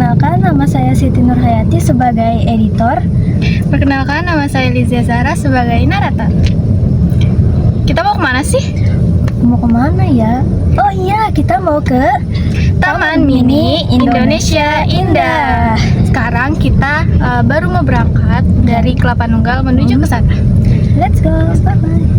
Perkenalkan, nama saya Siti Nurhayati sebagai editor. Perkenalkan, nama saya Lizia Zara sebagai narator. Kita mau kemana sih? Mau kemana ya? Oh iya, kita mau ke Taman Mini Indonesia Indah. Sekarang kita baru mau berangkat dari Kelapa Nunggal menuju ke sana. Let's go, bye-bye.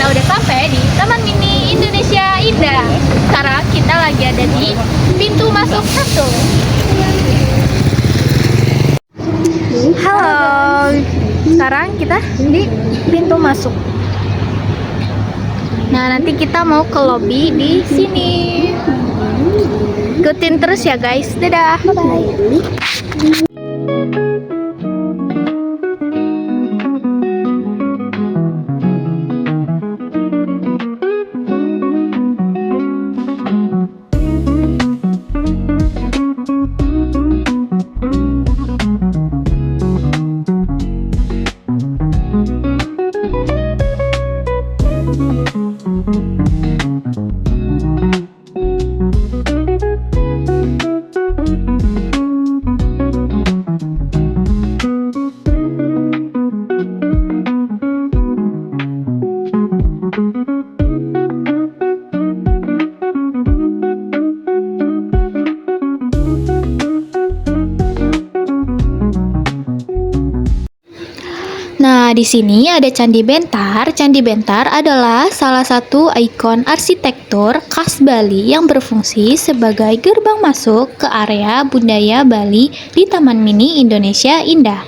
Udah sampai di Taman Mini Indonesia Indah. Sekarang kita lagi ada di pintu masuk 1. Halo. Sekarang kita di Pintu masuk. Nah, nanti kita mau ke lobby di sini. Ikutin terus ya, guys. Dadah. Bye-bye. Nah, di sini ada Candi Bentar. Candi Bentar adalah salah satu ikon arsitektur khas Bali yang berfungsi sebagai gerbang masuk ke area budaya Bali di Taman Mini Indonesia Indah.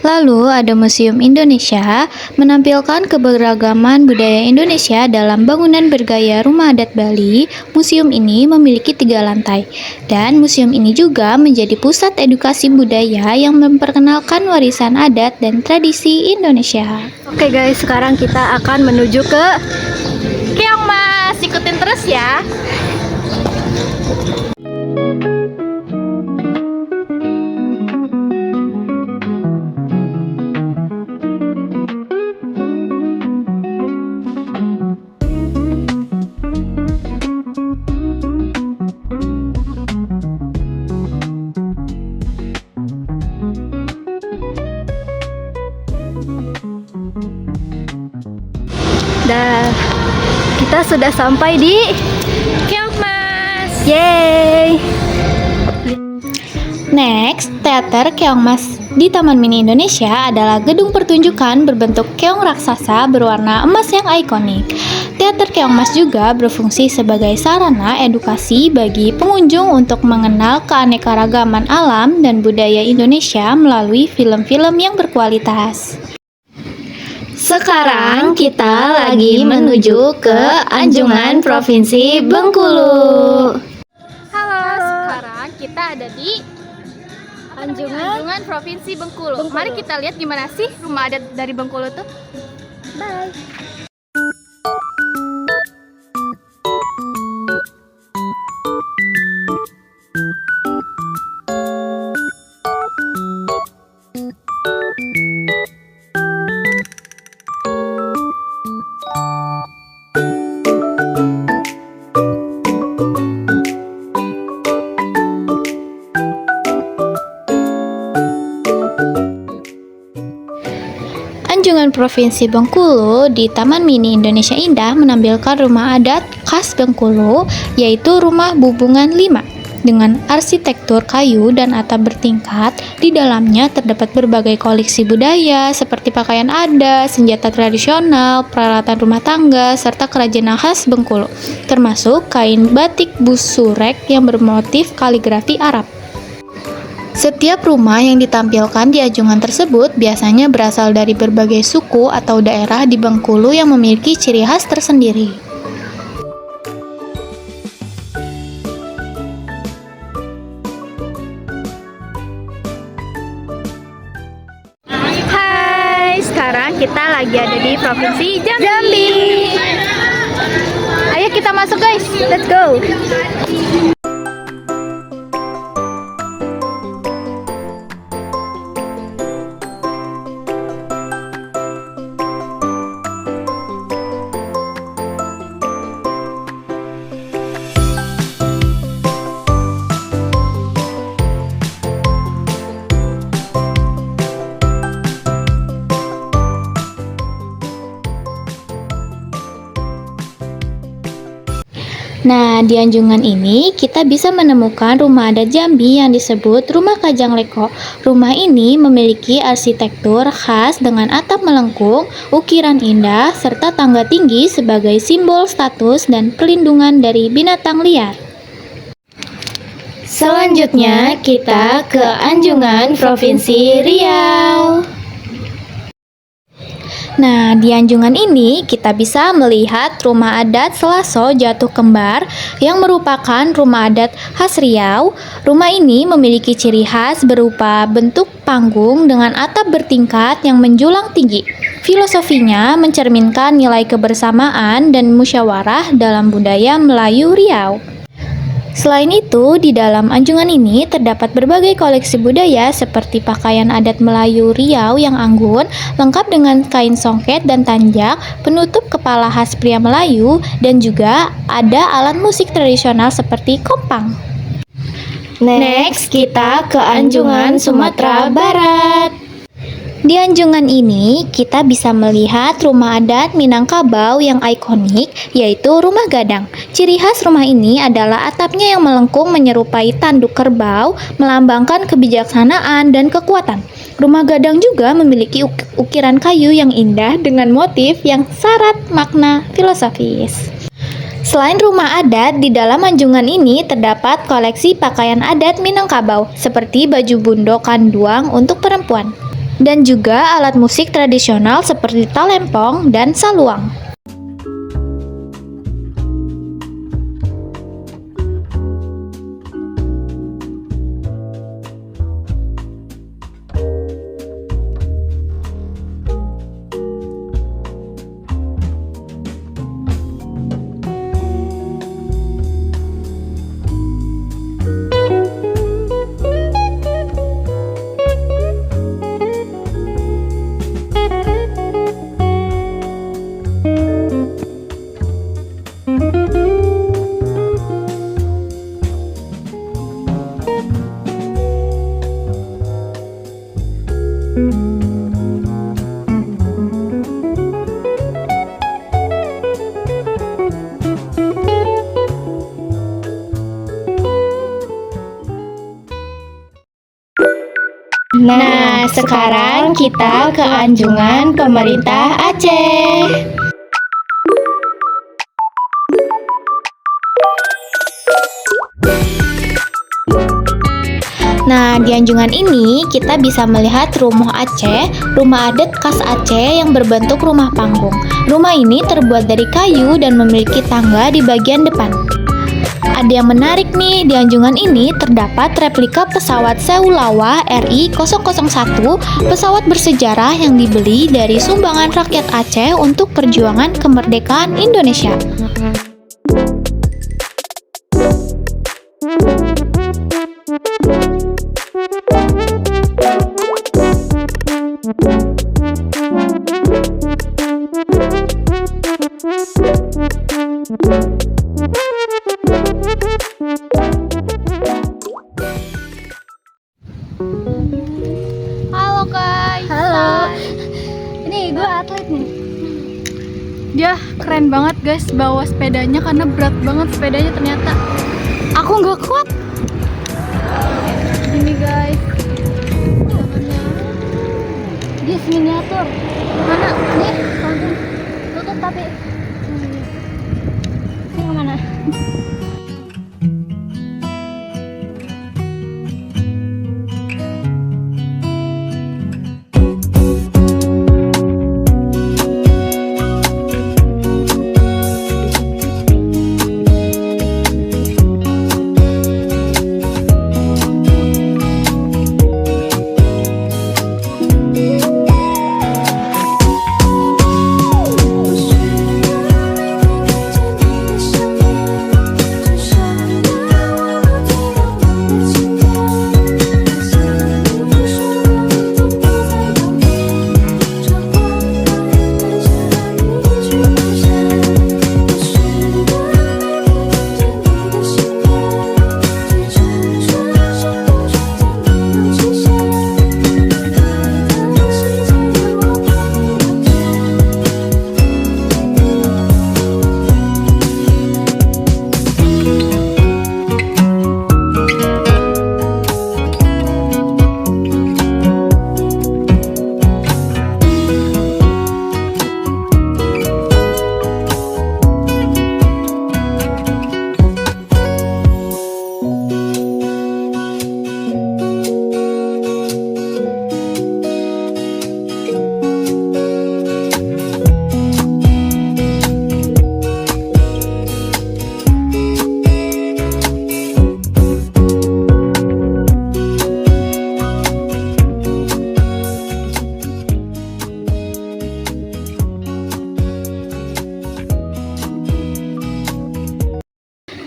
Lalu ada Museum Indonesia, menampilkan keberagaman budaya Indonesia dalam bangunan bergaya rumah adat Bali. Museum ini memiliki 3 lantai, dan museum ini juga menjadi pusat edukasi budaya yang memperkenalkan warisan adat dan tradisi Indonesia. Oke guys, sekarang kita akan menuju ke Keong Mas, ikutin terus ya. Dan kita sudah sampai di Keong Mas. Yeay. Next, Teater Keong Mas di Taman Mini Indonesia adalah gedung pertunjukan berbentuk keong raksasa berwarna emas yang ikonik. Teater Keong Mas juga berfungsi sebagai sarana edukasi bagi pengunjung untuk mengenal keanekaragaman alam dan budaya Indonesia melalui film-film yang berkualitas. Sekarang kita lagi menuju ke Anjungan Provinsi Bengkulu. Halo, sekarang kita ada di Anjungan Provinsi Bengkulu. Mari kita lihat gimana sih rumah adat dari Bengkulu tuh. Bye. Anjungan Provinsi Bengkulu di Taman Mini Indonesia Indah menampilkan rumah adat khas Bengkulu, yaitu Rumah Bubungan 5. Dengan arsitektur kayu dan atap bertingkat, di dalamnya terdapat berbagai koleksi budaya seperti pakaian adat, senjata tradisional, peralatan rumah tangga, serta kerajinan khas Bengkulu, termasuk kain batik busurek yang bermotif kaligrafi Arab. Setiap rumah yang ditampilkan di anjungan tersebut biasanya berasal dari berbagai suku atau daerah di Bengkulu yang memiliki ciri khas tersendiri. Hai, sekarang kita lagi ada di Provinsi Jambi. Ayo kita masuk guys, let's go. Nah, di anjungan ini kita bisa menemukan rumah adat Jambi yang disebut Rumah Kajang Leko. Rumah ini memiliki arsitektur khas dengan atap melengkung, ukiran indah, serta tangga tinggi sebagai simbol status dan perlindungan dari binatang liar. Selanjutnya kita ke Anjungan Provinsi Riau. Nah, di anjungan ini kita bisa melihat rumah adat Selaso Jatuh Kembar yang merupakan rumah adat khas Riau. Rumah ini memiliki ciri khas berupa bentuk panggung dengan atap bertingkat yang menjulang tinggi. Filosofinya mencerminkan nilai kebersamaan dan musyawarah dalam budaya Melayu Riau. Selain itu, di dalam anjungan ini terdapat berbagai koleksi budaya seperti pakaian adat Melayu Riau yang anggun, lengkap dengan kain songket dan tanjak, penutup kepala khas pria Melayu, dan juga ada alat musik tradisional seperti kompang. Next, kita ke Anjungan Sumatera Barat. Di anjungan ini, kita bisa melihat rumah adat Minangkabau yang ikonik, yaitu rumah gadang. Ciri khas rumah ini adalah atapnya yang melengkung menyerupai tanduk kerbau, melambangkan kebijaksanaan dan kekuatan. Rumah gadang juga memiliki ukiran kayu yang indah dengan motif yang syarat makna filosofis. Selain rumah adat, di dalam anjungan ini terdapat koleksi pakaian adat Minangkabau, seperti baju bundo kanduang untuk perempuan, dan juga alat musik tradisional seperti talempong dan saluang. Nah, sekarang kita ke anjungan pemerintah Aceh. Nah, di anjungan ini kita bisa melihat rumah Aceh, rumah adat khas Aceh yang berbentuk rumah panggung. Rumah ini terbuat dari kayu dan memiliki tangga di bagian depan. Ada yang menarik nih, di anjungan ini terdapat replika pesawat Seulawa RI-001, pesawat bersejarah yang dibeli dari sumbangan rakyat Aceh untuk perjuangan kemerdekaan Indonesia. Halo guys. Halo. Ini gue atlet keren banget guys bawa sepedanya karena berat banget sepedanya ternyata. Aku nggak kuat. Ini guys, dia miniatur. Mana? Nih, tutup tapi. Ini kemana?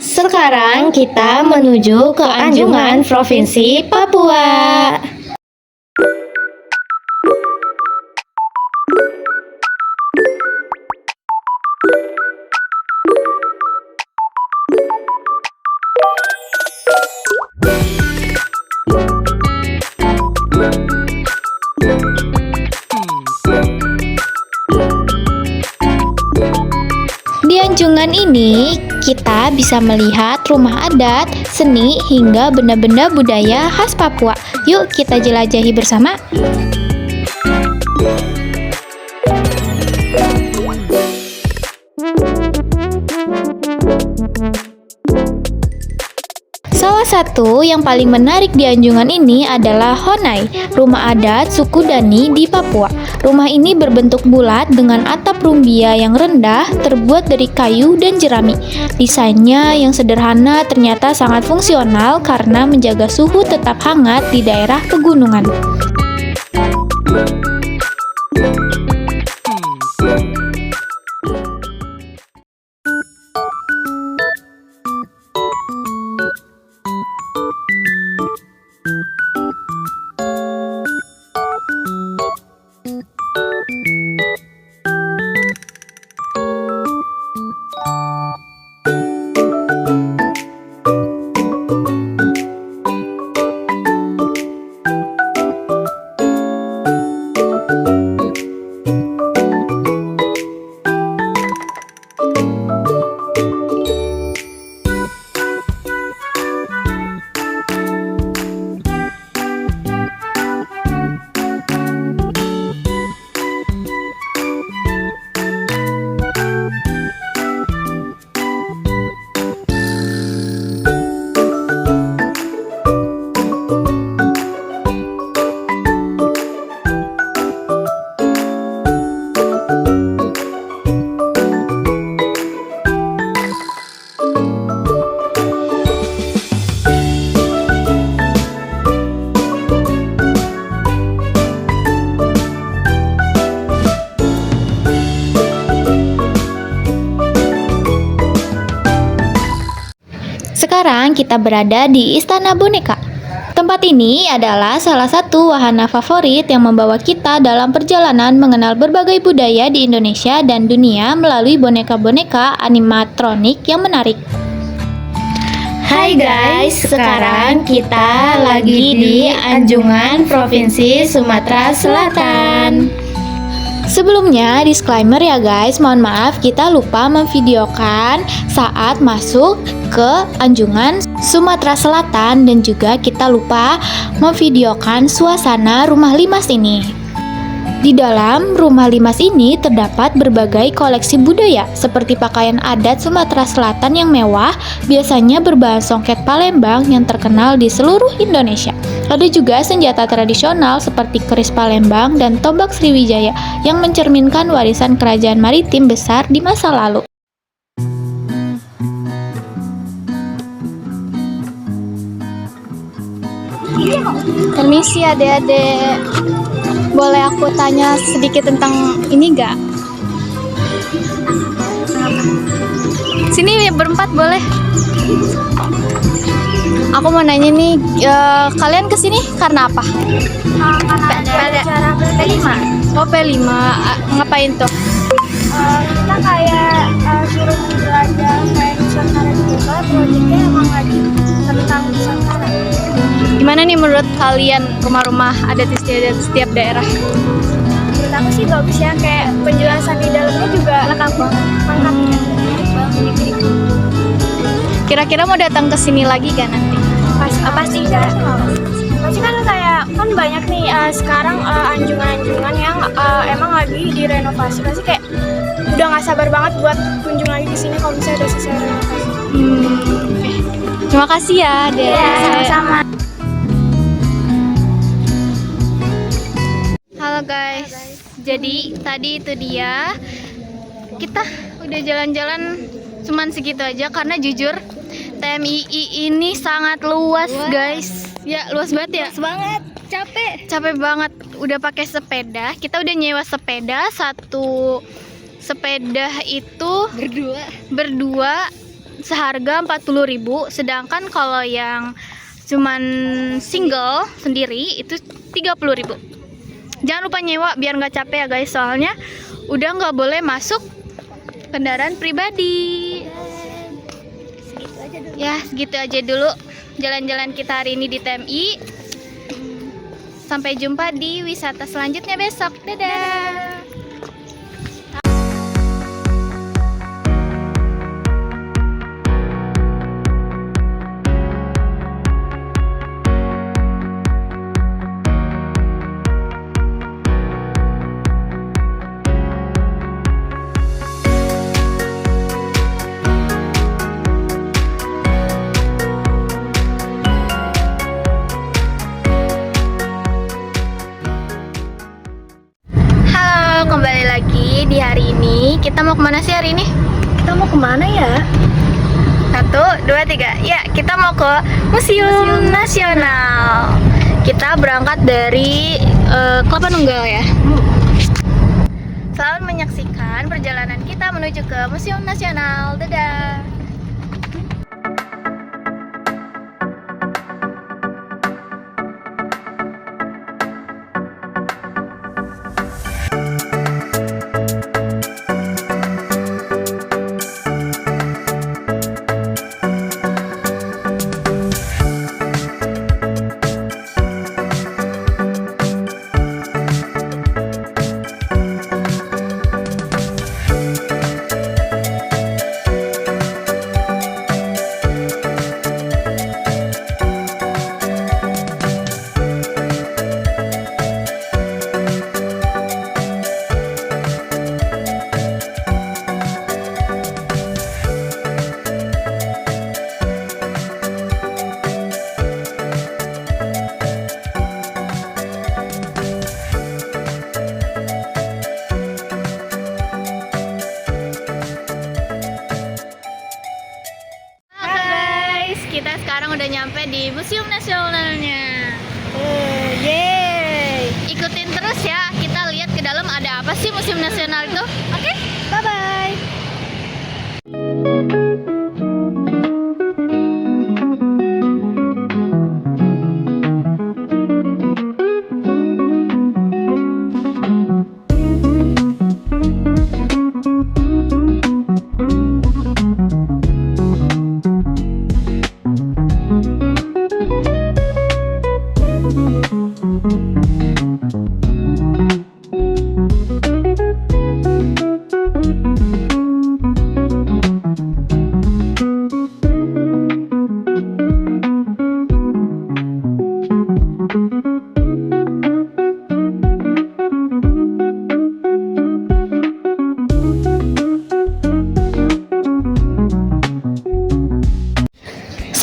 Sekarang kita menuju ke Anjungan, Provinsi Papua. Di Anjungan ini, kita bisa melihat rumah adat, seni, hingga benda-benda budaya khas Papua. Yuk kita jelajahi bersama. Salah satu yang paling menarik di Anjungan ini adalah Honai, rumah adat suku Dani di Papua. Rumah ini berbentuk bulat dengan atap rumbia yang rendah, terbuat dari kayu dan jerami. Desainnya yang sederhana ternyata sangat fungsional karena menjaga suhu tetap hangat di daerah pegunungan. Sekarang kita berada di Istana Boneka. Tempat ini adalah salah satu wahana favorit yang membawa kita dalam perjalanan mengenal berbagai budaya di Indonesia dan dunia melalui boneka-boneka animatronik yang menarik. Hai guys, sekarang kita lagi di Anjungan, Provinsi Sumatera Selatan. Sebelumnya, disclaimer ya guys, mohon maaf kita lupa memvideokan saat masuk ke Anjungan Sumatera Selatan dan juga kita lupa memvideokan suasana Rumah Limas ini. Di dalam Rumah Limas ini terdapat berbagai koleksi budaya seperti pakaian adat Sumatera Selatan yang mewah, biasanya berbahan songket Palembang yang terkenal di seluruh Indonesia. Ada juga senjata tradisional seperti keris Palembang dan tombak Sriwijaya yang mencerminkan warisan kerajaan maritim besar di masa lalu. Permisi adik-adik, boleh aku tanya sedikit tentang ini gak? Sini berempat boleh? Aku mau nanya nih, kalian kesini karena apa? Karena ada acara P5. Oh P5, ngapain tuh? Kita kayak suruh belajar kayak Nusantara juga, proyeknya emang lagi tentang Nusantara. Gimana nih menurut kalian rumah-rumah adat di setiap daerah? Menurut aku sih bagus ya, kayak penjelasan di dalamnya juga lengkap banget. Kira-kira mau datang ke sini lagi kan nanti? Pasti kan? Pasti kan kayak kan banyak nih sekarang anjungan-anjungan yang emang lagi direnovasi. Pasti kayak udah nggak sabar banget buat kunjung lagi di sini kalau misalnya udah selesai renovasi. Oke. Terima kasih ya, Dek. Ya, sama-sama. Halo guys. Jadi tadi itu dia. Kita udah jalan-jalan cuman segitu aja karena jujur TMII ini sangat luas guys. Ya luas banget ya. Luas banget, Capek banget. Udah pakai sepeda. Kita udah nyewa sepeda. Satu sepeda itu berdua seharga 40.000. Sedangkan kalau yang cuman single sendiri itu 30.000. Jangan lupa nyewa biar nggak capek ya guys. Soalnya udah nggak boleh masuk kendaraan pribadi. Ya segitu aja dulu jalan-jalan kita hari ini di TMI. Sampai jumpa di wisata selanjutnya besok. Dadah. Kembali lagi di hari ini. Kita mau kemana sih hari ini? Kita mau kemana ya? 1, 2, 3. Ya, kita mau ke Museum Nasional. Kita berangkat dari Kelapa Nunggal ya. Selamat menyaksikan perjalanan kita menuju ke Museum Nasional. Dadah. Kita sekarang udah nyampe di Museum Nasionalnya. Yeay. Ikutin terus ya, kita lihat ke dalam ada apa sih Museum Nasional itu. Oke, bye-bye.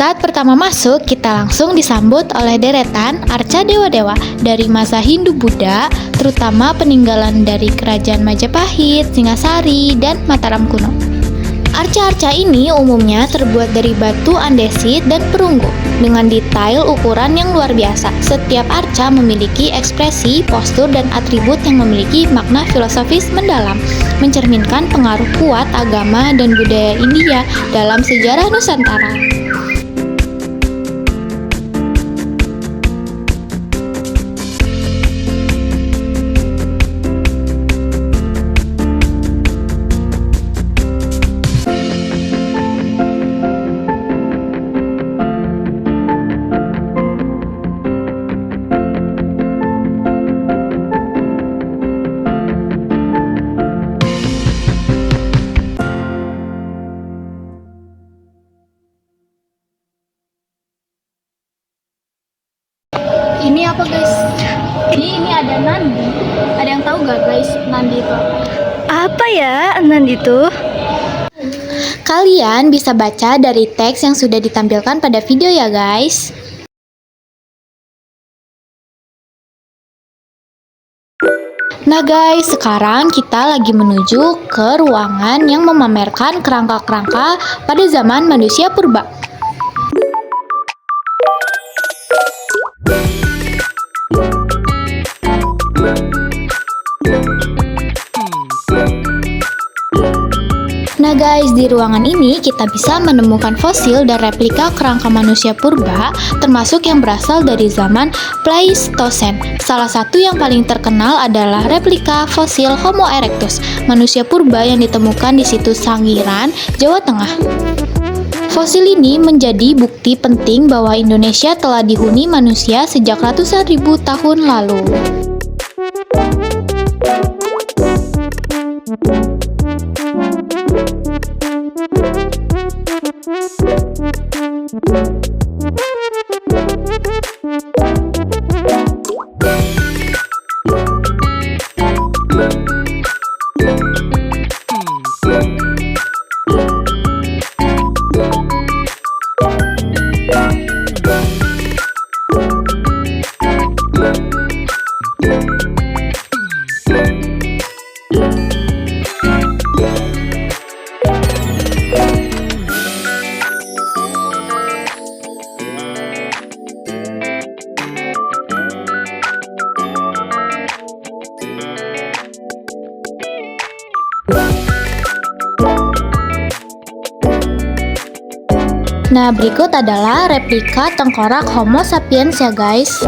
Saat pertama masuk, kita langsung disambut oleh deretan arca dewa-dewa dari masa Hindu-Buddha, terutama peninggalan dari kerajaan Majapahit, Singasari, dan Mataram kuno. Arca-arca ini umumnya terbuat dari batu andesit dan perunggu dengan detail ukuran yang luar biasa. Setiap arca memiliki ekspresi, postur, dan atribut yang memiliki makna filosofis mendalam, mencerminkan pengaruh kuat agama dan budaya India dalam sejarah Nusantara. Ini apa guys? Ini ada nandi. Ada yang tahu gak guys nandi itu apa? Apa ya Nandi itu? Kalian bisa baca dari teks yang sudah ditampilkan pada video ya guys. Nah guys, sekarang kita lagi menuju ke ruangan yang memamerkan kerangka-kerangka pada zaman manusia purba. Nah guys, di ruangan ini kita bisa menemukan fosil dan replika kerangka manusia purba, termasuk yang berasal dari zaman Pleistosen. Salah satu yang paling terkenal adalah replika fosil Homo erectus, manusia purba yang ditemukan di situs Sangiran, Jawa Tengah. Fosil ini menjadi bukti penting bahwa Indonesia telah dihuni manusia sejak ratusan ribu tahun lalu. Nah, berikut adalah replika tengkorak Homo sapiens ya guys.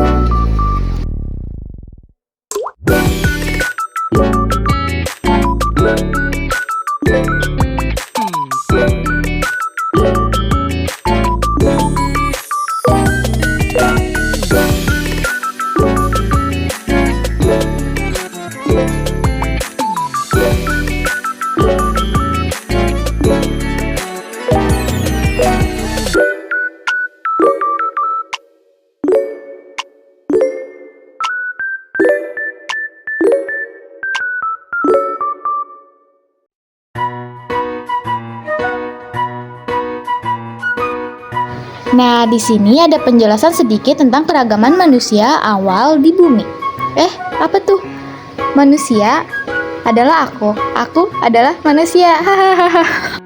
Nah, di sini ada penjelasan sedikit tentang keragaman manusia awal di bumi. Apa tuh? Manusia adalah aku adalah manusia. Hahaha.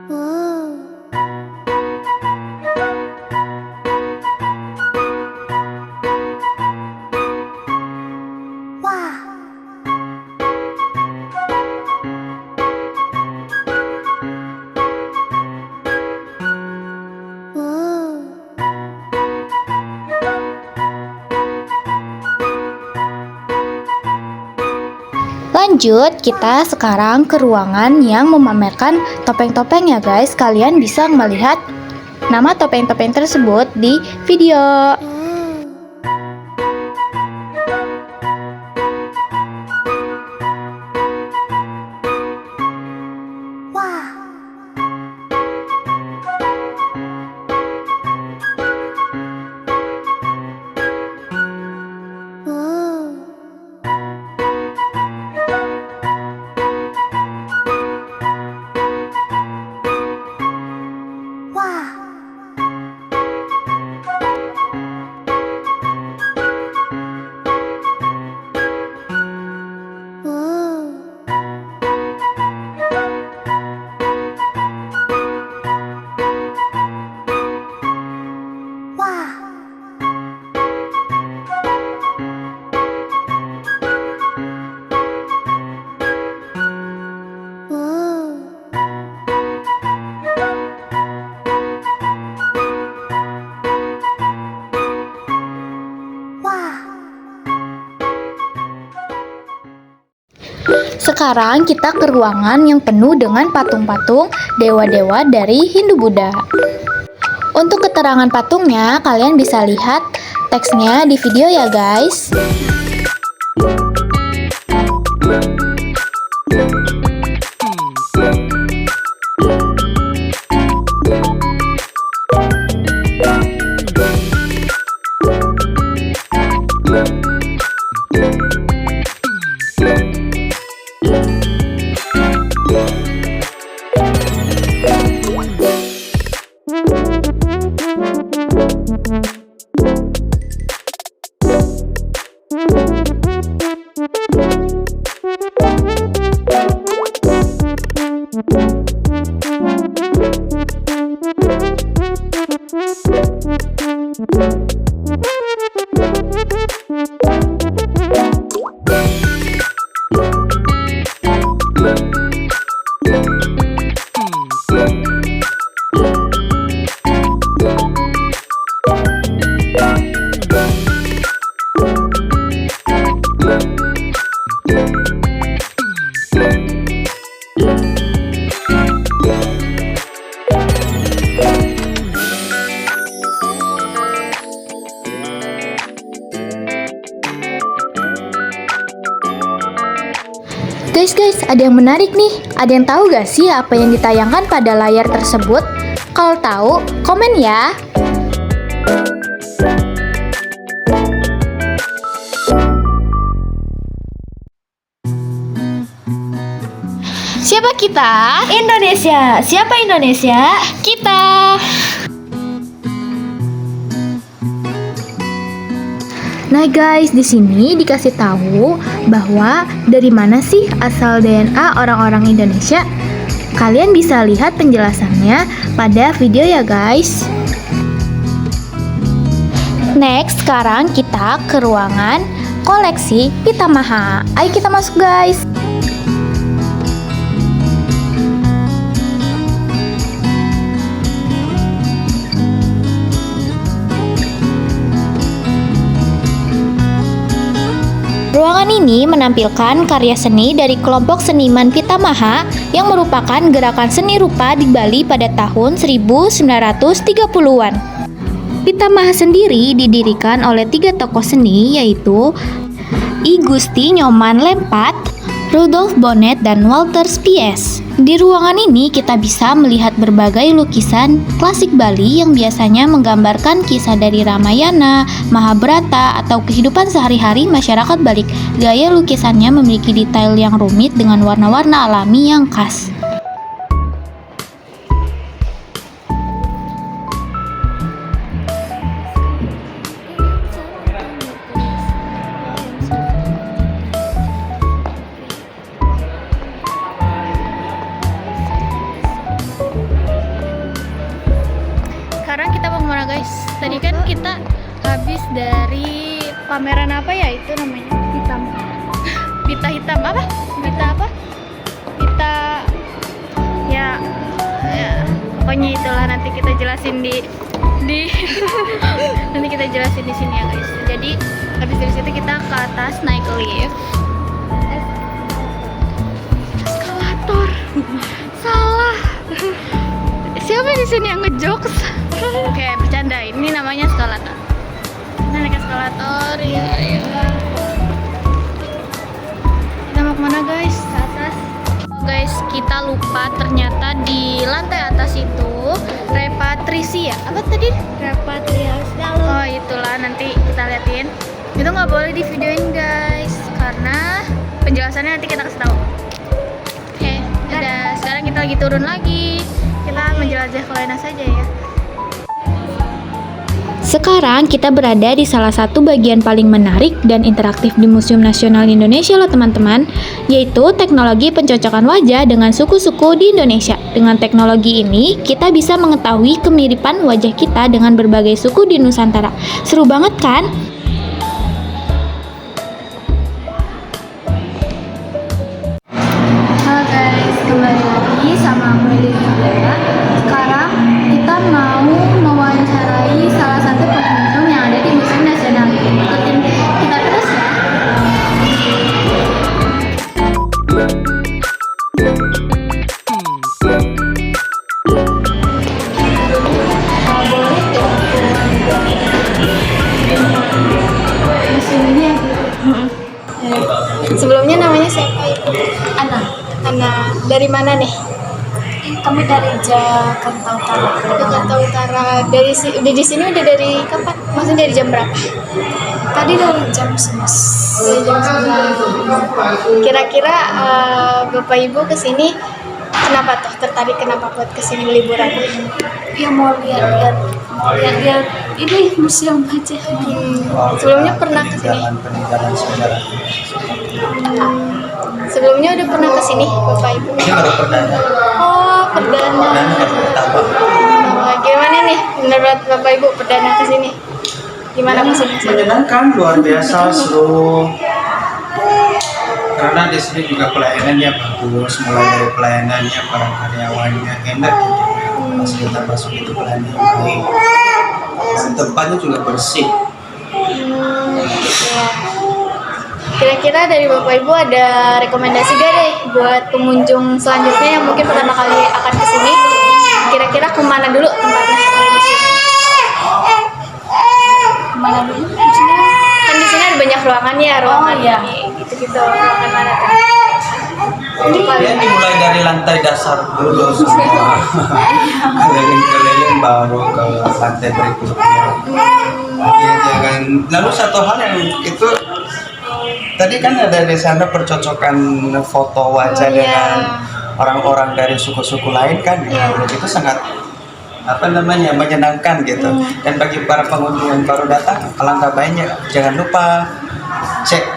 Lanjut, kita sekarang ke ruangan yang memamerkan topeng-topeng ya guys. Kalian bisa melihat nama topeng-topeng tersebut di video. Sekarang kita ke ruangan yang penuh dengan patung-patung dewa-dewa dari Hindu-Buddha. Untuk keterangan patungnya, kalian bisa lihat teksnya di video ya guys. Guys, ada yang menarik nih. Ada yang tahu gak sih apa yang ditayangkan pada layar tersebut? Kalau tahu, komen ya. Siapa kita? Indonesia. Siapa Indonesia? Kita. Nah guys, di sini dikasih tahu bahwa dari mana sih asal DNA orang-orang Indonesia. Kalian bisa lihat penjelasannya pada video ya guys. Next, sekarang kita ke ruangan koleksi Pitamaha. Ayo kita masuk guys. Ruangan ini menampilkan karya seni dari kelompok seniman Pitamaha yang merupakan gerakan seni rupa di Bali pada tahun 1930-an. Pitamaha sendiri didirikan oleh 3 tokoh seni yaitu I Gusti Nyoman Lempat, Rudolf Bonnet, dan Walter Spies. Di ruangan ini kita bisa melihat berbagai lukisan klasik Bali yang biasanya menggambarkan kisah dari Ramayana, Mahabharata, atau kehidupan sehari-hari masyarakat Bali. Gaya lukisannya memiliki detail yang rumit dengan warna-warna alami yang khas. Sekarang kita mau kemana guys? Tadi kan kita habis dari pameran apa ya itu namanya? Hitam. Pita hitam apa? Pita apa? Pita ya pokoknya itulah, nanti kita jelasin di nanti kita jelasin di sini ya guys. Jadi habis dari situ kita ke atas naik lift. Eskalator. Salah. Siapa di sini yang ngejokes? Oke, bercanda. Ini namanya eskalator. Kita naik eskalator. Ya. Kita mau kemana guys? Ke atas. Guys, kita lupa ternyata di lantai atas itu repatriasi ya? Apa tadi? Repatriasi. Oh itulah, nanti kita liatin. Itu nggak boleh di videoin guys, karena penjelasannya nanti kita kasih tahu. Oke, udah. Sekarang kita lagi turun lagi. Kita menjelajah Kolena saja ya. Sekarang kita berada di salah satu bagian paling menarik dan interaktif di Museum Nasional Indonesia loh teman-teman, yaitu teknologi pencocokan wajah dengan suku-suku di Indonesia. Dengan teknologi ini, kita bisa mengetahui kemiripan wajah kita dengan berbagai suku di Nusantara. Seru banget kan? Halo guys, kembali lagi sama aku Elisa. Sekarang kita mau mewawancarai salah satu pengunjung yang ada di Museum Nasional. Ikutin kita terus ya. namanya siapa Ibu? Ana. Ana. Dari mana nih? Kami dari Jakarta Utara. Jakarta Utara. Udah di sini udah dari kapan? Maksudnya dari jam berapa? Tadi dari jam 11. Dari jam 9. Kira-kira Bapak Ibu kesini kenapa tuh tertarik, kenapa buat kesini liburan? Ya mau lihat-lihat ini museum aja. Sebelumnya pernah kesini? Peninggalan sejarah. Sebelumnya udah pernah kesini Bapak Ibu? Ini baru perdana. Oh, perdana. Perdana baru pertama. Gimana nih menurut Bapak Ibu perdana kesini? Gimana kesini? Menyenangkan, luar biasa, seru. Karena di sini juga pelayanannya bagus, mulai dari pelayanannya, para karyawannya enak gitu. Pas kita masuk itu pelayanan yang baik. Dan tempatnya juga bersih. Kira-kira dari Bapak Ibu ada rekomendasi gak deh buat pengunjung selanjutnya yang mungkin pertama kali akan kesini? Kira-kira kemana dulu tempatnya? Kemana dulu? Kan di sini ada banyak ruangannya, ruangan iya. gitu-gitu. Ruangan mana tuh? Ya dimulai dari lantai dasar dulu semua. Keliling-keliling baru ke lantai berikutnya. Ya, jangan. Lalu satu hal yang itu tadi kan ada di sana percocokan foto wajah Iya. dengan orang-orang dari suku-suku lain kan, Iya. itu sangat menyenangkan gitu. Dan bagi para pengunjung yang baru datang, alangkah baiknya jangan lupa cek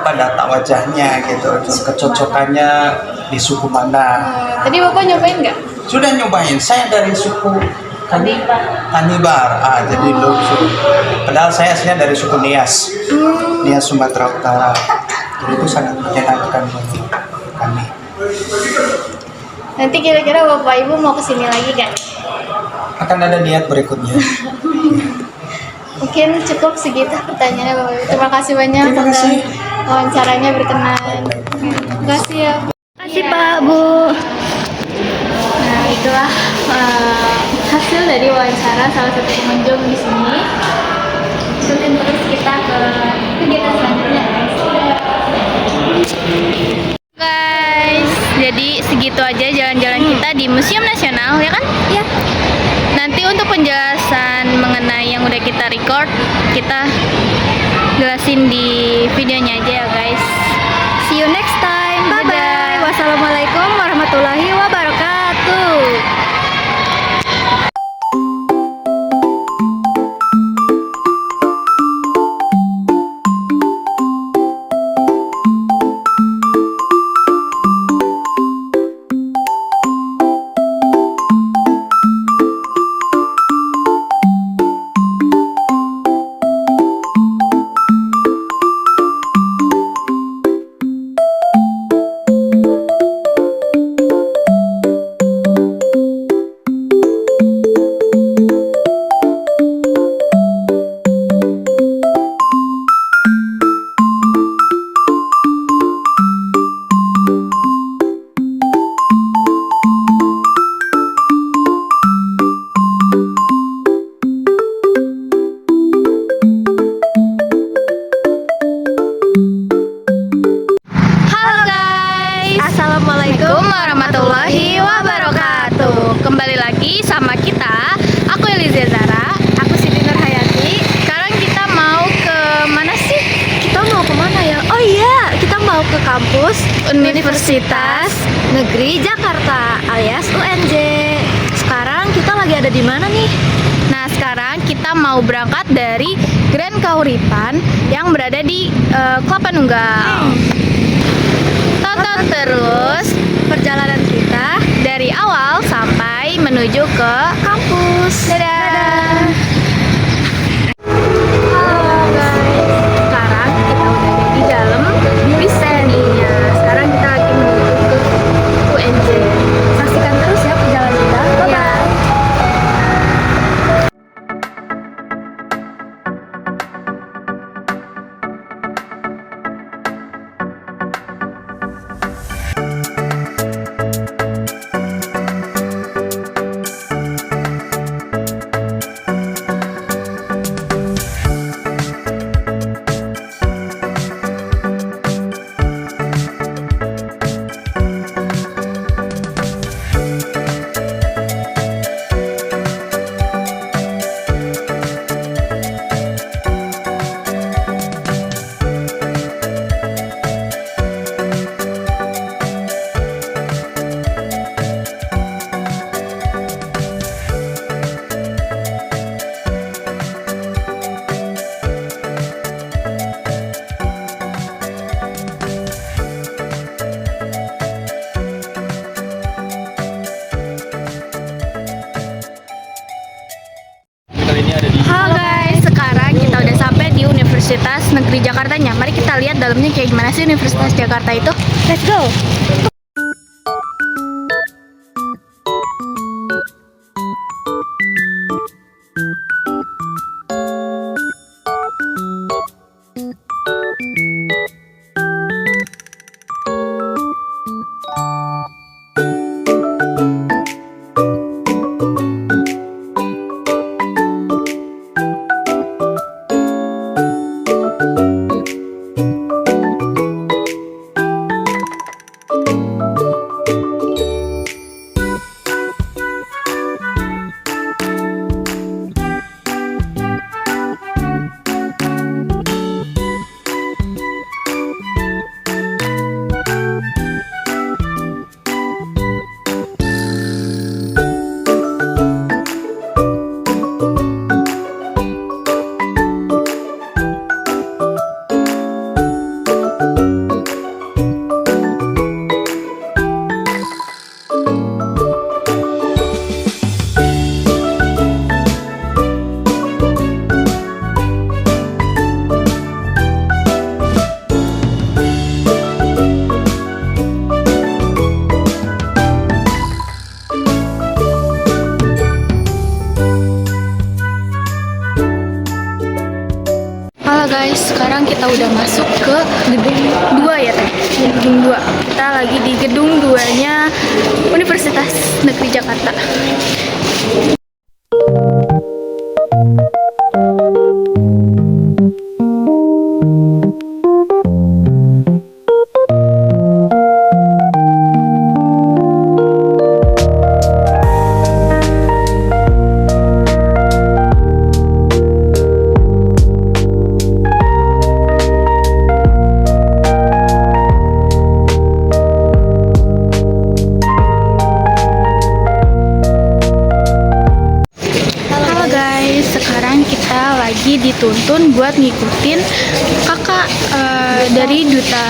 data wajahnya gitu, kecocokannya di suku mana. Tadi Bapak nyobain nggak? Sudah nyobain, saya dari suku Tanibar, jadi lucu. Padahal saya aslinya dari suku Nias, Nias Sumatera Utara. Jadi itu sangat menyenangkan bagi kami. Nanti kira-kira Bapak Ibu mau kesini lagi nggak? Akan ada niat berikutnya. Mungkin cukup segitu pertanyaannya Bapak Ibu. Terima kasih banyak. Terima kasih. Wawancaranya berkenan. Terima kasih ya. Terima kasih Pak, Bu. Nah, itulah hasil dari wawancara salah satu pengunjung di sini. Ikutin terus kita ke kegiatan selanjutnya, guys. Jadi segitu aja jalan-jalan kita di Museum Nasional, ya kan? Ya. Nanti untuk penjelasan mengenai yang udah kita record, kita jelasin di videonya aja ya, guys. See you next time. Bye-bye. Wassalamualaikum warahmatullahi wabarakatuh. Assalamualaikum warahmatullahi wabarakatuh. Kembali lagi sama kita. Aku Elizia Zara. Aku Siti Nurhayati. Sekarang kita mau ke mana sih? Kita mau kemana ya? Oh iya, kita mau ke kampus Universitas Negeri Jakarta alias UNJ. Sekarang kita lagi ada di mana nih? Nah, sekarang kita mau berangkat dari Grand Kahuripan yang berada di Kelapa Nunggal. Tonton terus Perjalanan kita dari awal sampai menuju ke kampus. Dadah. Halo guys, sekarang kita udah ada di dalam bis nya. Sekarang kita lagi menuju ke UNJ. Saksikan terus ya perjalanan kita. Bye bye. Universitas Negeri Jakartanya. Mari kita lihat dalamnya kayak gimana sih Universitas Jakarta itu. Let's go. Halo guys, sekarang kita udah masuk ke gedung 2 ya tadi. Gedung 2. Kita lagi di gedung 2-nya Universitas Negeri Jakarta. Sekarang kita lagi dituntun buat ngikutin kakak dari duta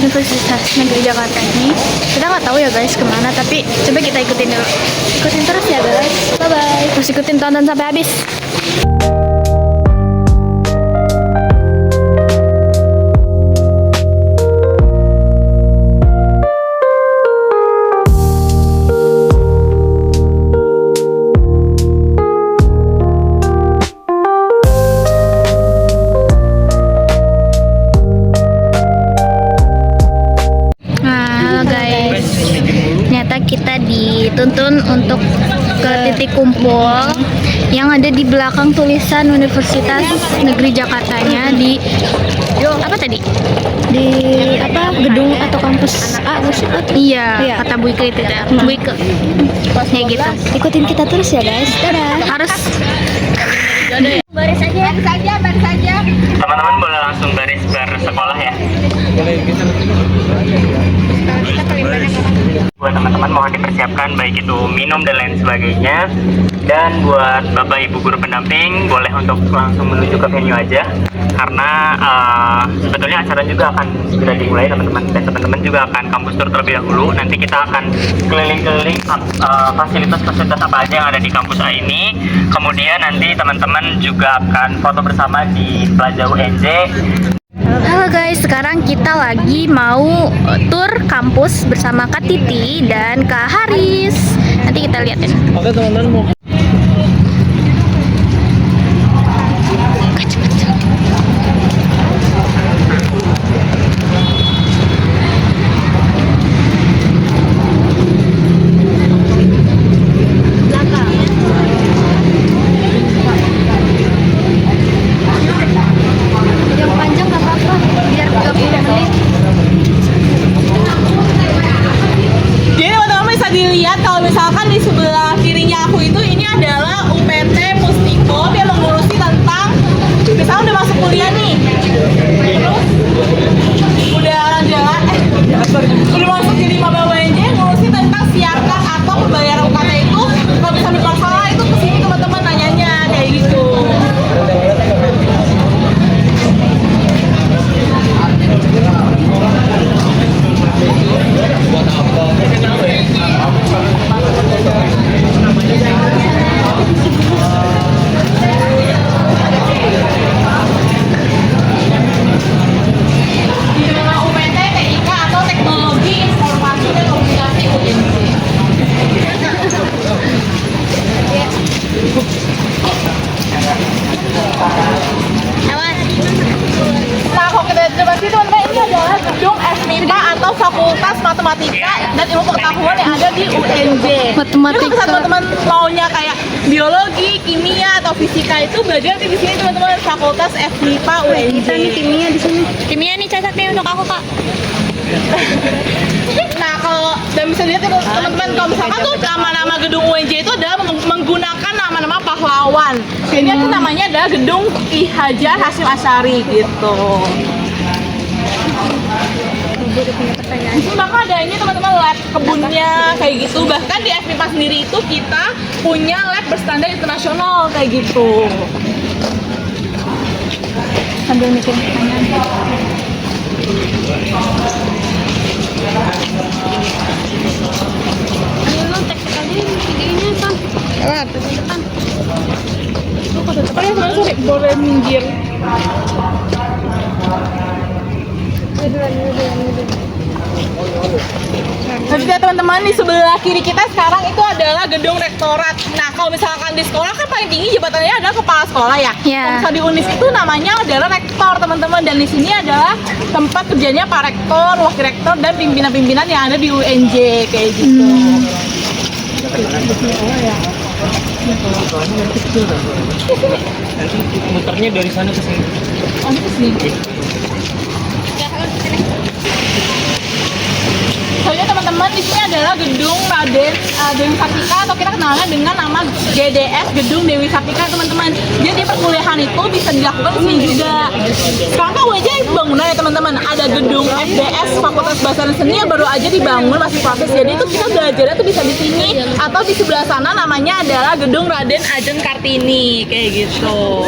Universitas Negeri Jakarta ini. Kita nggak tahu ya guys kemana, tapi coba kita ikutin dulu. Ikutin terus ya guys. Bye bye. Terus ikutin, tonton sampai habis. Kita dituntun untuk ke titik kumpul yang ada di belakang tulisan Universitas Negeri Jakartanya di apa tadi? Di apa? Gedung atau kampus A? Iya, kata Buike itu ya. Buike. Kayak gitu. Ikutin kita terus ya guys. Dadah. Harus baris aja. Teman-teman boleh langsung baris bersekolah ya. Buat teman-teman mohon dipersiapkan baik itu minum dan lain sebagainya. Dan buat Bapak Ibu guru pendamping boleh untuk langsung menuju ke venue aja, karena sebetulnya acara juga akan segera dimulai teman-teman, dan teman-teman juga akan kampus tour terlebih dahulu. Nanti kita akan keliling-keliling fasilitas-fasilitas apa aja yang ada di kampus A ini. Kemudian nanti teman-teman juga akan foto bersama di Plaza UNJ. Halo guys, sekarang kita lagi mau tur kampus bersama Kak Titi dan Kak Haris. Nanti kita liatin. Oke teman-teman, mau Jadi teman-teman bisa dilihat kalau misalkan di sebelah kirinya aku itu ini matematika dan ilmu pengetahuan yang ada di UNJ. Matematika. Jadi kalau teman-teman maunya kayak biologi, kimia atau fisika itu belajar di sini teman-teman, Fakultas FMIPA UNJ. Kita nih kimia di sini. Kimia nih cocok nih untuk aku, Kak. Nah kalau dan bisa dilihat ya, teman-teman, kalau misalkan tuh nama-nama gedung UNJ itu adalah menggunakan nama-nama pahlawan. Jadi itu namanya adalah gedung Ki Hajar Hasyim Asyari gitu. Maka ada ini teman-teman lab kebunnya kayak gitu. Bahkan di FMIPA sendiri itu kita punya lab berstandar internasional kayak gitu. Sambil mikir pertanyaan. Ayo lu tek-tek aja videonya, Pan. Lewat. Depan. Oh ya sorry, boleh minggir. Jadi ya teman-teman, di sebelah kiri kita sekarang itu adalah gedung rektorat. Nah kalau misalkan di sekolah kan paling tinggi jabatannya adalah kepala sekolah ya. Iya. Kalau misalnya di UNIS itu namanya adalah rektor teman-teman, dan di sini adalah tempat kerjanya pak rektor, wakil rektor, dan pimpinan-pimpinan yang ada di UNJ kayak gitu. Nanti muternya dari sana ke sini. Oh, ini kesini. Soalnya teman-teman di sini adalah gedung Raden Dewi Sartika, atau kita kenalnya dengan nama GDS Gedung Dewi Sartika teman-teman. Jadi perkuliahan itu bisa dilakukan di sini juga. Sekarang kan UNJ bangunan ya teman-teman. Ada gedung FBS Fakultas Bahasa dan Seni yang baru aja dibangun, masih proses. Jadi itu kita belajarnya tuh bisa di sini atau di sebelah sana namanya adalah Gedung Raden Ajeng Kartini kayak gitu.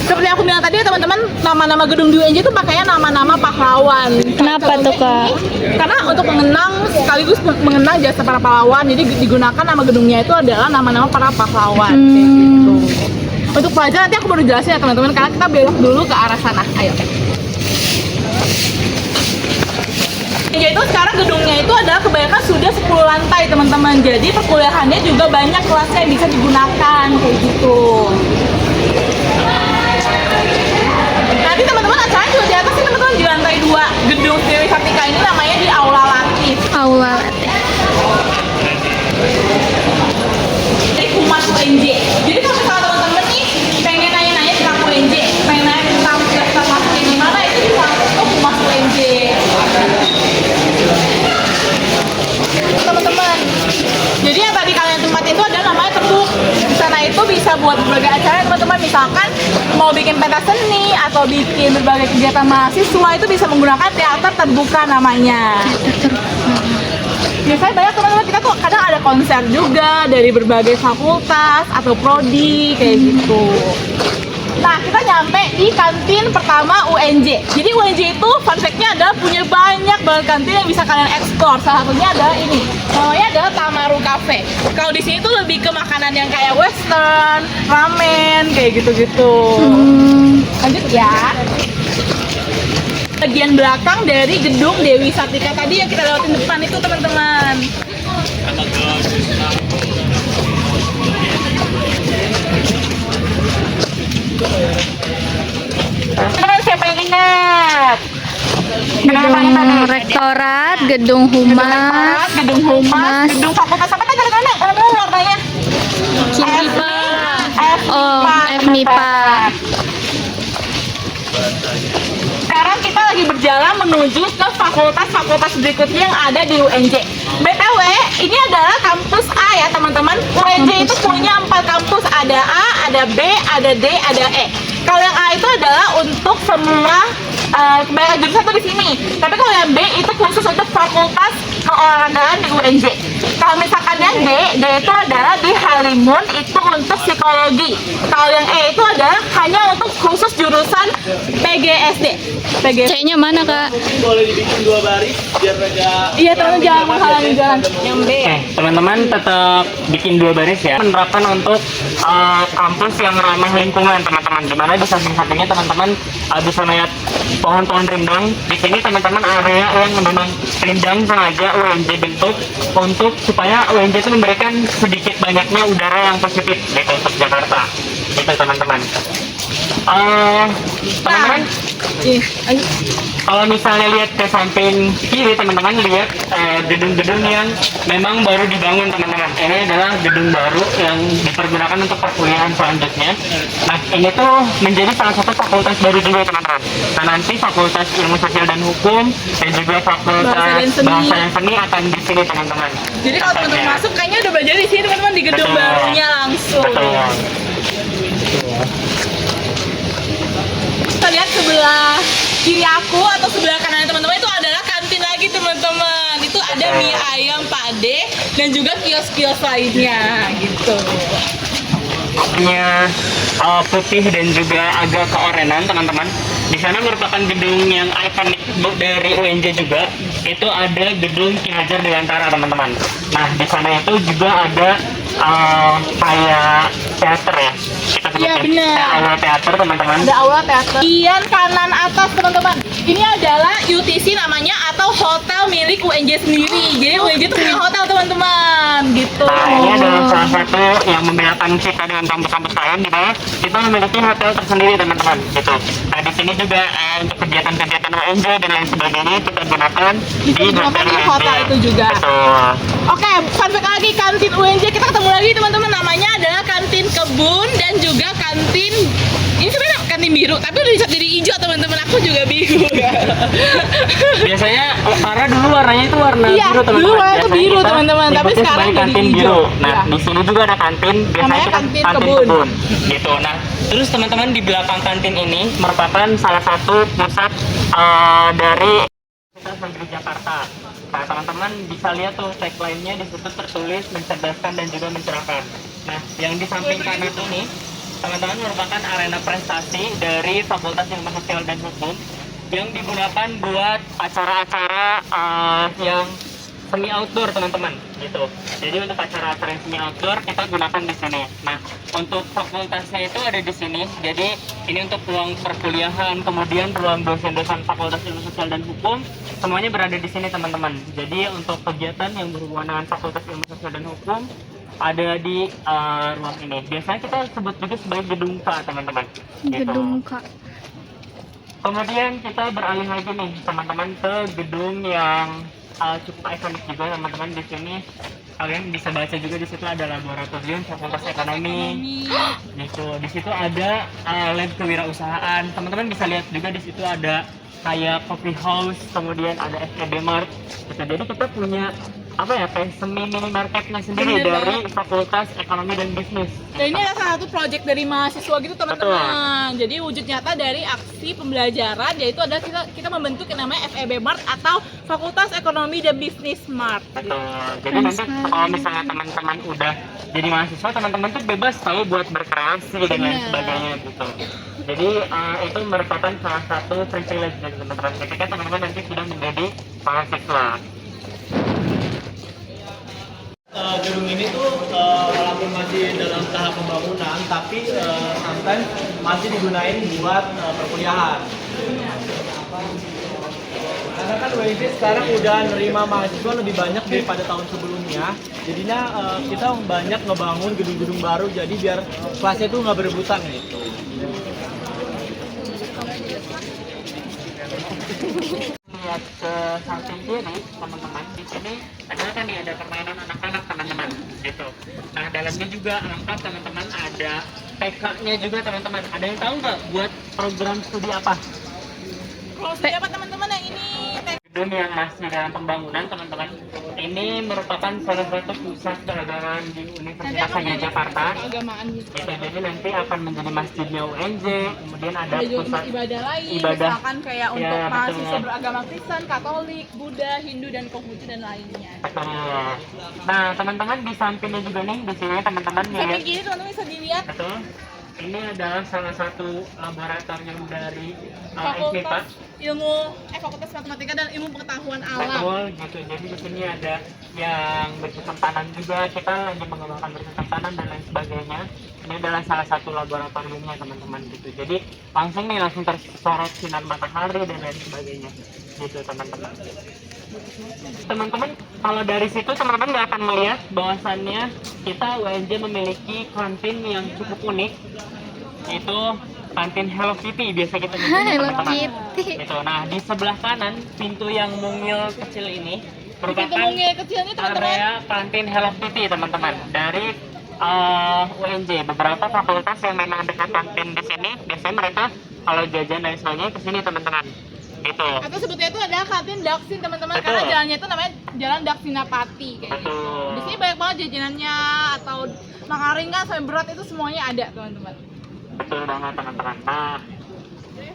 Seperti aku bilang tadi ya teman-teman, nama-nama gedung di UNJ itu pakainya nama-nama pahlawan. Kenapa tuh, Kak? Karena untuk mengenang sekaligus mengenang jasa para pahlawan, jadi digunakan nama gedungnya itu adalah nama-nama para pahlawan kayak gitu. Untuk pelajar nanti aku baru jelasin ya teman-teman, karena kita belok dulu ke arah sana. Ayo. Yaitu sekarang gedungnya itu adalah kebanyakan sudah 10 lantai teman-teman. Jadi perkuliahannya juga banyak kelasnya yang bisa digunakan kayak gitu. Nanti teman-teman acaranya juga di atas sih teman-teman, di lantai 2 gedung Dewi Sartika ini namanya di Aula Latif. Aula. Jadi humas UNJ. Jadi kalau misalnya teman-teman nih pengen nanya-nanya tentang UNJ, pengen nanya tentang daftar masuknya di mana, itu bisa ke humas UNJ. Teman-teman, jadi yang tadi kalian tempat itu ada namanya tebuk. Di sana itu bisa buat berbagai acara teman-teman, misalkan mau bikin pentas seni atau bikin berbagai kegiatan mahasiswa itu bisa menggunakan teater terbuka namanya. Biasanya banyak teman-teman kita tuh kadang ada konser juga dari berbagai fakultas atau prodi kayak gitu. Nah, kita nyampe di kantin pertama UNJ. Jadi UNJ itu fun fact-nya adalah punya banyak banget kantin yang bisa kalian eksplor. Salah satunya adalah ini. Namanya adalah Tamaru Cafe. Kalau di sini tuh lebih ke makanan yang kayak western, ramen, kayak gitu-gitu. Lanjut ya. Bagian belakang dari gedung Dewi Sartika tadi yang kita lewatin depan itu teman-teman. Siapa yang ingat? Gedung rektorat, gedung humas, gedung fakultas apa tadi kadang-kadang? Karena warnanya FMIPA. Oh, FMIPA. FMIPA. Sekarang kita lagi berjalan menuju ke fakultas-fakultas berikutnya yang ada di UNJ. BTW, ini adalah kampus A ya teman-teman. UNJ itu punya 4 kampus, ada A, ada B, ada D, ada E. Kalau yang A itu adalah untuk semua kebanyakan jurusan tuh di sini. Tapi kalau yang B itu khusus untuk fakultas keolahragaan di UNJ. Kalau misalkan yang D itu adalah di Halimun, itu untuk psikologi. Kalau yang E itu adalah hanya untuk khusus jurusan PGSD. C-nya mana, Kak? Boleh dibikin 2 baris biar agak. Iya teman-teman, jangan menghalangi jalan. Yang B. Oke, teman-teman tetap bikin 2 baris ya. Menerapkan untuk kampus yang ramah lingkungan, teman-teman. Dimana di samping-sampingnya teman-teman bisa melihat pohon-pohon rindang. Di sini teman-teman area yang memang rindang sengaja UNJ bentuk untuk supaya UNJ itu memberikan sedikit banyaknya udara yang positif gitu untuk Jakarta. gitu teman-teman. Teman-teman, kalau misalnya lihat ke samping kiri teman-teman, lihat gedung-gedung yang memang baru dibangun teman-teman. Ini adalah gedung baru yang dipergunakan untuk perkuliahan selanjutnya. Nah, ini tuh menjadi salah satu fakultas baru juga teman-teman. Nah, nanti fakultas ilmu sosial dan hukum dan juga fakultas bahasa dan seni akan di sini teman-teman. Jadi kalau teman-teman masuk kayaknya udah belajar di sini teman-teman, di gedung Betul. barunya langsung. Betul. Kita lihat sebelah kiri aku atau sebelah kanan teman-teman itu adalah kantin lagi teman-teman. Itu ada mie ayam Pak Ade dan juga kios-kios lainnya gitu. Warnanya putih dan juga agak keorenan teman-teman. Di sana merupakan gedung yang ikonik dari UNJ juga. Itu ada gedung Ki Hajar Dewantara teman-teman. Nah, di sana itu juga ada kayak teater ya. Kita Iya, sebutnya benar. aula teater teman-teman. Ada aula teater. Bagian kanan atas teman-teman. Ini adalah UTC namanya atau hotel milik UNJ sendiri. Jadi UNJ itu punya hotel teman-teman gitu. Nah, ini adalah salah satu yang membedakan kita dengan kampus-kampus lain, di mana kita memiliki hotel tersendiri teman-teman gitu. Nah, di sini juga untuk kegiatan-kegiatan UNJ dan lain sebagainya kita gunakan di hotel itu juga. Betul. Oke, fun fact lagi, kantin UNJ kita ketemu lagi teman-teman, namanya adalah kantin kebun dan juga kantin ini sebenarnya kantin biru, tapi udah dicat jadi hijau teman-teman, aku juga bingung. Biasanya karena dulu warnanya itu warna Iya, biru teman-teman. dulu warnanya itu Biasanya biru, kita teman-teman, tapi nyebutnya sekarang sebagai jadi kantin hijau. biru. Nah, Iya. di sini juga ada kantin, biasanya Namanya kita kantin kantin kebun. kebun. Gitu. Nah, terus teman-teman di belakang kantin ini merupakan salah satu pusat dari Universitas Negeri Jakarta. Nah, teman-teman bisa lihat tuh tagline-nya di situ tertulis mencerdaskan dan juga mencerahkan. Nah, yang di samping kanan ini teman-teman merupakan arena prestasi dari Fakultas Ilmu Sosial dan Hukum yang digunakan buat acara-acara yang semi outdoor teman-teman gitu. Jadi untuk acara-acara yang semi outdoor kita gunakan di sini. Nah, untuk fakultasnya itu ada di sini. Jadi ini untuk ruang perkuliahan, kemudian ruang dosen-dosen Fakultas Ilmu Sosial dan Hukum semuanya berada di sini teman-teman. Jadi untuk kegiatan yang berhubungan dengan Fakultas Ilmu Sosial dan Hukum ada di ruang ini. Biasanya kita sebut juga sebagai gedung K teman-teman. Gedung K. Kemudian kita beralih lagi nih teman-teman ke gedung yang cukup ikonik juga teman-teman. Di sini kalian bisa baca juga di situ ada laboratorium Fakultas Ekonomi. Gitu. Di situ ada lab kewirausahaan. Teman-teman bisa lihat juga di situ ada kayak coffee house, kemudian ada FEB Mart. Gitu. Jadi kita punya apa ya, kayak semi minimarketnya sendiri dari Fakultas Ekonomi dan Bisnis. Dan ini adalah salah satu proyek dari mahasiswa gitu teman-teman. Jadi wujud nyata dari aksi pembelajaran yaitu adalah kita membentuk yang namanya FEB Mart atau Fakultas Ekonomi dan Bisnis Mart. Betul. Jadi nanti kalau misalnya teman-teman udah jadi mahasiswa, teman-teman tuh bebas tahu buat berkreasi dan lain sebagainya gitu. Jadi itu merupakan salah satu privilege dari teman-teman ketika teman-teman nanti sudah menjadi mahasiswa. Gedung ini tuh walaupun masih dalam tahap pembangunan, tapi sometimes masih digunain buat perkuliahan. Karena kan UNJ sekarang udah nerima mahasiswa lebih banyak daripada tahun sebelumnya. Jadinya kita banyak ngebangun gedung-gedung baru, jadi biar kelasnya tuh nggak berebutan gitu. Lihat ke samping kiri teman-teman, di sini ada kan nih, ada permainan anak-anak teman-teman gitu. Nah, dalamnya juga lengkap teman-teman, ada TK-nya juga teman-teman. Ada yang tahu nggak buat program studi apa? Kalau siapa teman-teman yang ini Gedung yang masih dalam pembangunan teman-teman. Ini merupakan salah satu pusat keagamaan di Universitas Negeri Jakarta. keagamaan gitu. Gitu, jadi nanti akan menjadi masjidnya UNJ, kemudian ada Ada juga pusat ibadah lain, ibadah. misalkan kayak Ya, untuk mahasiswa betul. beragama Kristen, Katolik, Buddha, Hindu, dan Konghucu dan lainnya. Betul. Nah, teman-teman di sampingnya juga nih, di sini teman-teman Samping lihat. kiri teman-teman bisa dilihat Betul. Ini adalah salah satu laboratorium dari FMIPA. Fakultas Matematika dan Ilmu Pengetahuan Alam. Betul, gitu. Jadi di sini ada yang bercocok tanam juga. Kita lagi mengembangkan bercocok tanam dan lain sebagainya. Ini adalah salah satu laboratoriumnya teman-teman gitu. Jadi langsung nih langsung tersorot sinar matahari dan lain sebagainya. Gitu teman-teman. Teman-teman, kalau dari situ teman-teman nggak akan melihat bahwasannya kita UNJ memiliki kantin yang cukup unik. itu kantin Hello Kitty biasa kita nyebut Hello teman-teman. Kitty. Gitu. Nah, di sebelah kanan pintu yang mungil kecil ini merupakan mungil kecil ini, teman-teman. area kantin Hello Kitty teman-teman dari UNJ. Beberapa fakultas yang memang dekat kantin di sini biasanya mereka kalau jajan dan sebagainya ke sini teman-teman. Gitu. Atau sebetulnya itu adalah kantin Daksin teman-teman, Betul. karena jalannya itu namanya Jalan Daksinapati kayak gitu. Betul. Di sini banyak banget jajanannya atau makan ringan sampai berat itu semuanya ada teman-teman. Betul banget teman-teman. Nah,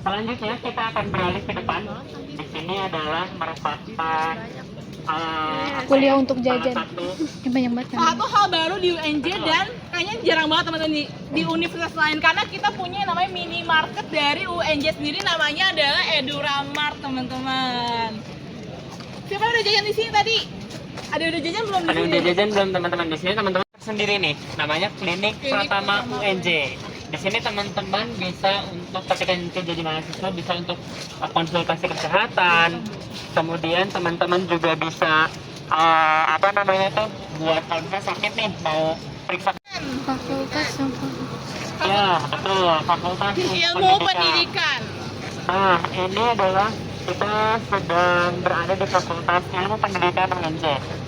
selanjutnya kita akan beralih ke depan. Di sini adalah merupakan Kuliah untuk jajan. salah satu Yang banyak banget kan. Satu hal baru di UNJ dan kayaknya jarang banget teman-teman di universitas lain, karena kita punya yang namanya minimarket dari UNJ sendiri, namanya adalah Eduramart teman-teman. Siapa yang udah jajan di sini tadi? Ada udah jajan belum di Ada sini? udah jajan belum teman-teman? Di sini teman-teman sendiri nih, namanya Klinik Pratama UNJ. Di sini teman-teman bisa untuk ketika nanti jadi mahasiswa bisa untuk konsultasi kesehatan. Kemudian teman-teman juga bisa apa namanya tuh buat kalau misalnya sakit nih mau periksa. Fakultas Ya betul, fakultas Ilmu pendidikan. Nah, ini adalah kita sedang berada di Fakultas Ilmu Pendidikan UNJ.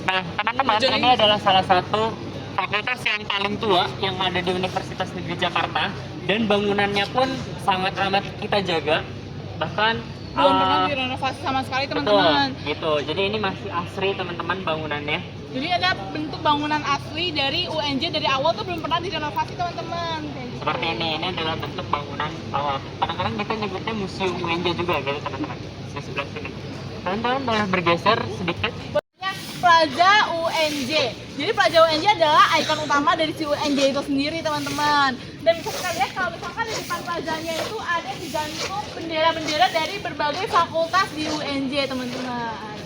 Nah, teman-teman, ini adalah salah satu fakultas yang paling tua yang ada di Universitas Negeri Jakarta, dan bangunannya pun sangat amat kita jaga. Bahkan Belum pernah direnovasi sama sekali betul, teman-teman. gitu. Jadi ini masih asri teman-teman bangunannya. Jadi ada bentuk bangunan asli dari UNJ dari awal tuh belum pernah direnovasi teman-teman. Kayak gitu. Seperti ini adalah bentuk bangunan awal. Kadang-kadang kita nyebutnya museum UNJ juga gitu teman-teman. Di sebelah sini. Teman-teman boleh bergeser sedikit. Plaza UNJ. Jadi Plaza UNJ adalah ikon utama dari si UNJ itu sendiri teman-teman. Dan bisa kita lihat kalau misalkan di depan plazanya itu ada digantung bendera-bendera dari berbagai fakultas di UNJ teman-teman.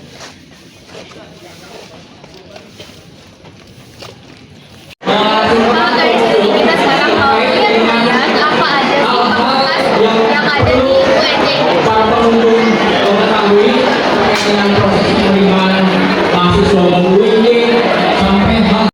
Kalau dari sini kita sekarang mau lihat apa aja sih fakultas yang ada di UNJ ini. Para pengunjung mengetahui terkait dengan proses penerimaan mahasiswa baru ini sampai hal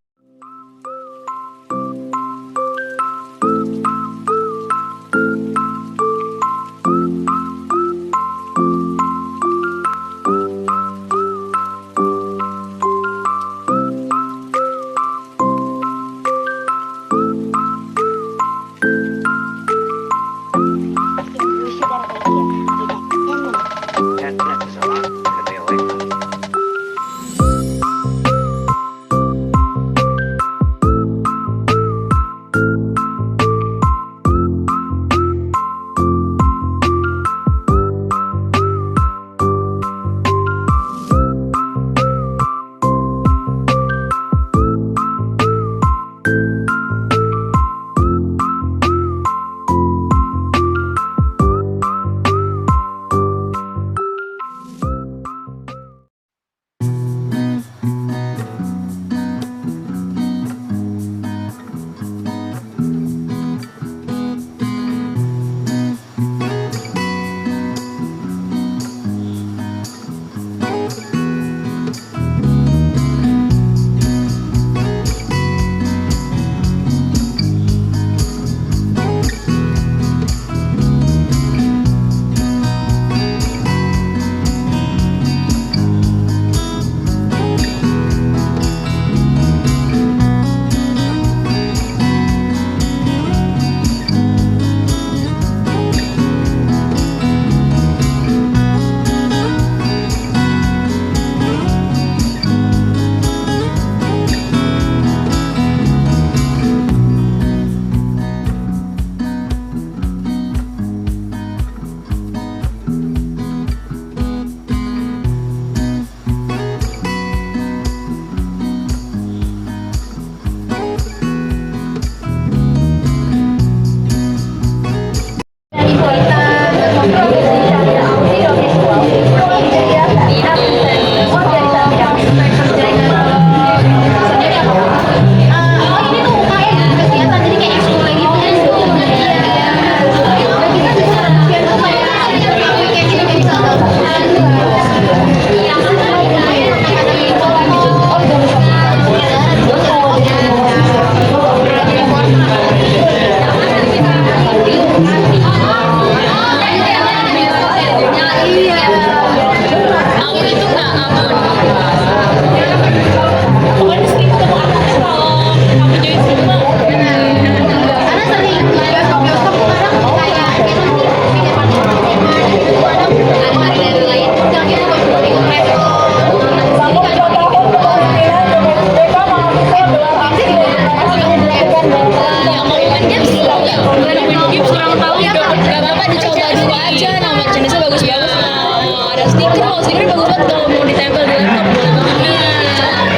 merchan, nama merchandise bagus-bagus. Nah, ada stiker loh, stikernya bagus banget kalau mau ditempel di laptop boleh banget. Iya.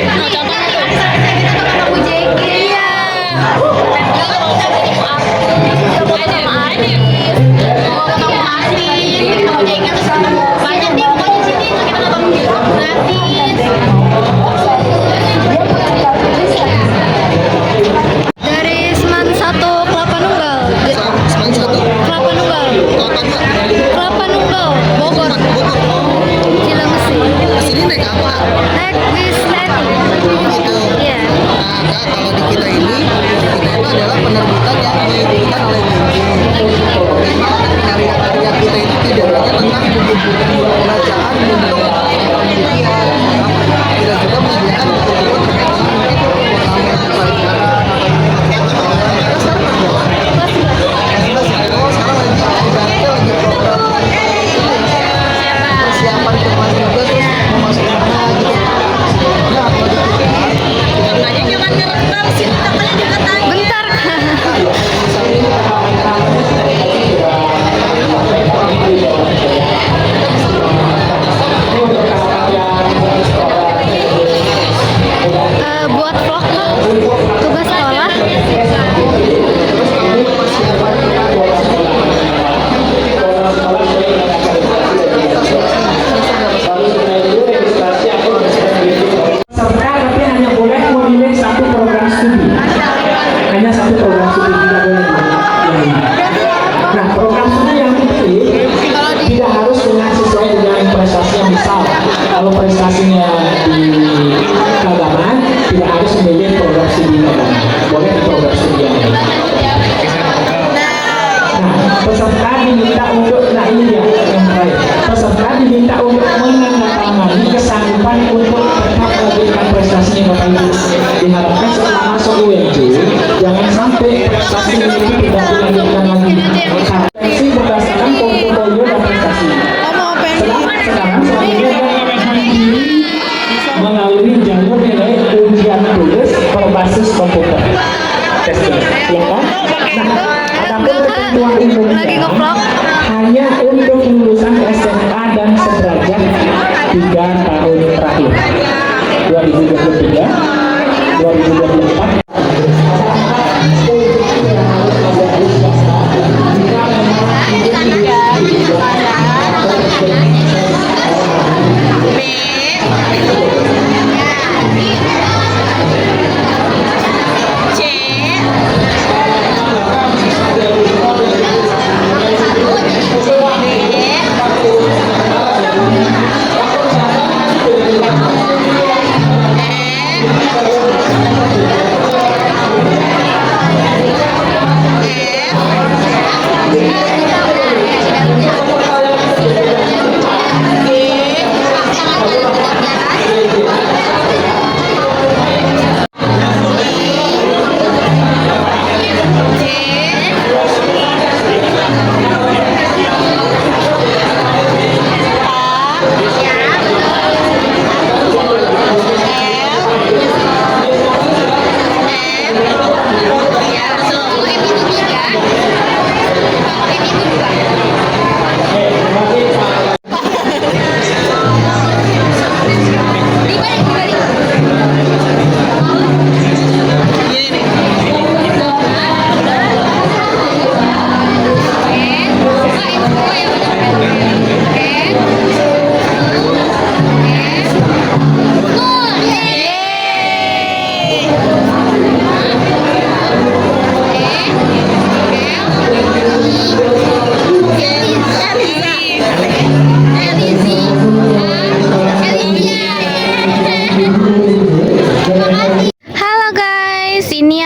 Nah, contohnya tuh. Iya. Banyak nih pokoknya sini kita nonton gratis. Dari Seman 1 Kelapa Nunggal. Kelapa Nunggal. Kelapa Nunggal, Bogor. Cilengsi. Sini naik apa? Naik bis Neti. Iya. Nah, Kak, kalau di kita ini itu adalah penerbitan yang dilakukan oleh BUMN. Memang karya-karya kita itu tidak hanya tentang buku-buku bacaan untuk penelitian, kita juga menyediakan buku-buku terkait dengan turnamen pelajaran atau sekarang lagi program persiapan ke kelas juga terus memasukkannya gitu. Nah, kalau di Bentar. Buat vlog Kak, tugas sekolah. Serta tapi hanya boleh memilih satu program studi. Hanya satu program studi tidak boleh. Nah, program studi yang dipilih tidak harus dengan sesuai dengan prestasinya. Misal, kalau prestasinya di keagamaan, tidak harus memilih program studi keagamaan. Boleh di program studi yang lain. Nah, peserta diminta untuk, nah ini dia yang terakhir. Peserta diminta untuk menandatangani kesanggupan untuk tetap melanjutkan prestasinya Bapak Ibu. Diharapkan setelah masuk UNJ, jangan sampai prestasinya itu tidak dilanjutkan lagi. Seleksi berdasarkan portofolio dan prestasi. Sekarang selanjutnya melalui jalur nilai ujian tulis berbasis komputer. Testing, ya kan? Nah, adapun ketentuan umumnya Lagi nge-vlog. hanya untuk lulusan SMA dan sederajat 3 tahun terakhir 2023 2024.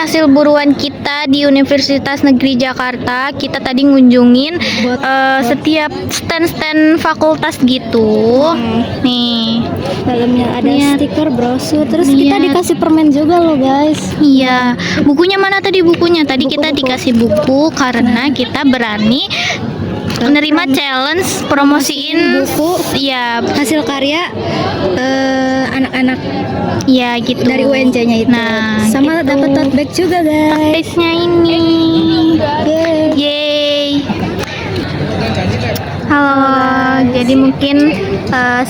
hasil buruan kita di Universitas Negeri Jakarta. Kita tadi ngunjungin setiap stand-stand fakultas gitu. Nih, Dalamnya ada Lihat. stiker, brosur, terus kita Lihat. dikasih permen juga loh guys. Iya, bukunya mana tadi bukunya? Tadi kita dikasih buku karena kita berani menerima challenge promosiin buku ya hasil karya anak-anak ya gitu dari UNJ-nya itu. Nah, sama gitu. dapat tote bag juga guys. Taste-nya ini. Yeay. Yeay. Jadi mungkin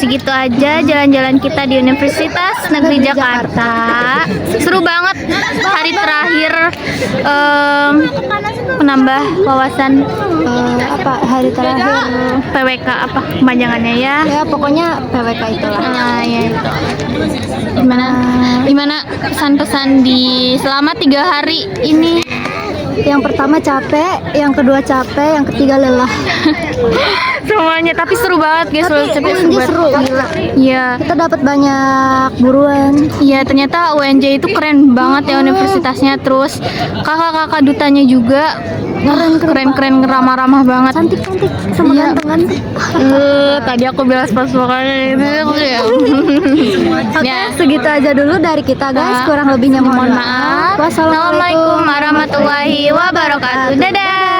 segitu aja jalan-jalan kita di Universitas Negeri Jakarta. Seru banget hari terakhir, menambah wawasan Hari terakhir PWK apa kepanjangannya ya? ya pokoknya PWK itulah. Nah, ya itu. Gimana pesan-pesan di selama 3 hari ini? Yang pertama capek, yang kedua capek, yang ketiga lelah. Semuanya, tapi seru banget guys. UNJ seru, gila. Iya. Kita dapat banyak buruan. Iya, ternyata UNJ itu keren banget ya universitasnya. Terus kakak-kakak dutanya juga keren-keren, ramah-ramah banget. Cantik-cantik sama Iya. ganteng. Tadi aku bilang pas-pasannya itu ya. Oke, segitu aja dulu dari kita guys. Kurang lebihnya mohon maaf. Wassalamualaikum warahmatullahi wabarakatuh. Dadah.